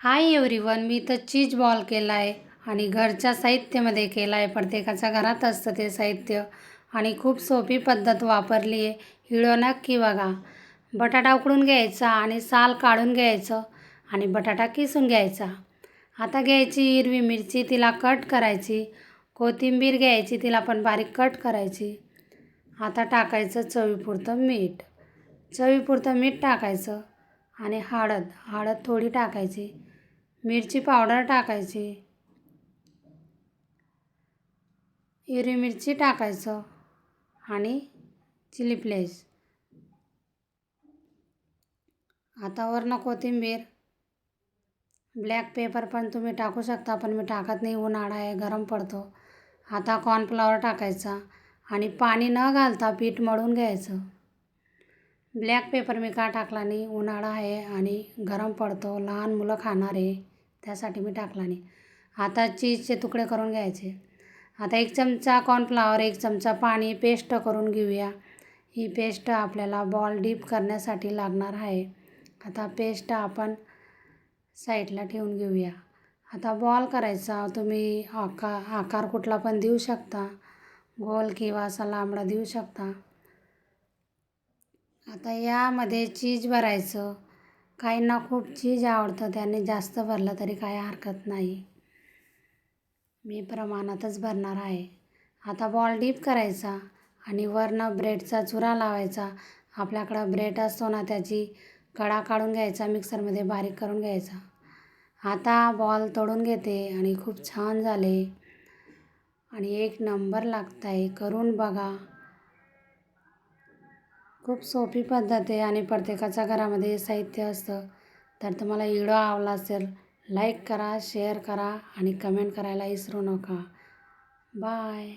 Hi everyone, मी तर cheese ball केला आहे आणि घरच्या साहित्यामध्ये केला आहे. प्रत्येकाच्या घरात असतं ते साहित्य आणि खूप सोपी पद्धत वापरली आहे. व्हिडिओ नक्की बघा. बटाटा उकडून घ्यायचा आणि साल काढून घ्यायचं आणि बटाटा किसून घ्यायचा. आता घ्यायची हिरवी मिरची, तिला कट करायची. कोथिंबीर घ्यायची, तिला पण बारीक कट करायची. आता टाकायचं चवीपुरतं मीठ. चवीपुरतं मीठ टाकायचं आणि हळद थोडी टाकायची. मिरची पावडर टाकायची. हिरवी मिरची टाकायचं आणि चिली फ्लेक्स. आता वरनं कोथिंबीर. ब्लॅक पेपर पण तुम्ही टाकू शकता, पण मी टाकत नाही, उन्हाळा आहे, गरम पडतो. आता कॉर्नफ्लॉवर टाकायचा आणि पाणी न घालता पीठ मळून घ्यायचं. ब्लॅक पेपर मी का टाकला नाही, उन्हाळा आहे आणि गरम पडतो, लहान मुलं खाणार आहे, त्यासाठी मी टाकला नाही. आता चीजचे तुकडे करून घ्यायचे. आता 1 चमचा कॉर्नफ्लॉवर, 1 चमचा पाणी पेस्ट करून घेऊया. ही पेस्ट आपल्याला बॉल डीप करण्यासाठी लागणार आहे. आता पेस्ट आपण साईडला ठेवून घेऊया. आता बॉल करायचा. तुम्ही आकार कुठला पण देऊ शकता, गोल किंवा असा लांबडा देऊ शकता. आता यामध्ये चीज भरायचं. काहींना खूप चीज आवडतं, त्यांनी जास्त भरलं तरी काही हरकत नाही. मी प्रमाणातच भरणार आहे. आता बॉल डीप करायचा आणि वरनं ब्रेडचा चुरा लावायचा. आपल्याकडं ब्रेड असतो ना, त्याची कडा काढून घ्यायचा, मिक्सरमध्ये बारीक करून घ्यायचा. आता बॉल तळून घेते आणि खूप छान झाले आणि 1 नंबर लागत आहे. करून बघा. खूप सोपी पद्धत आहे आणि प्रत्येकाच्या घरामध्ये साहित्य असतं. तर तुम्हाला व्हिडिओ आवडला असेल, लाईक करा, शेअर करा आणि कमेंट करायला विसरू नका. बाय.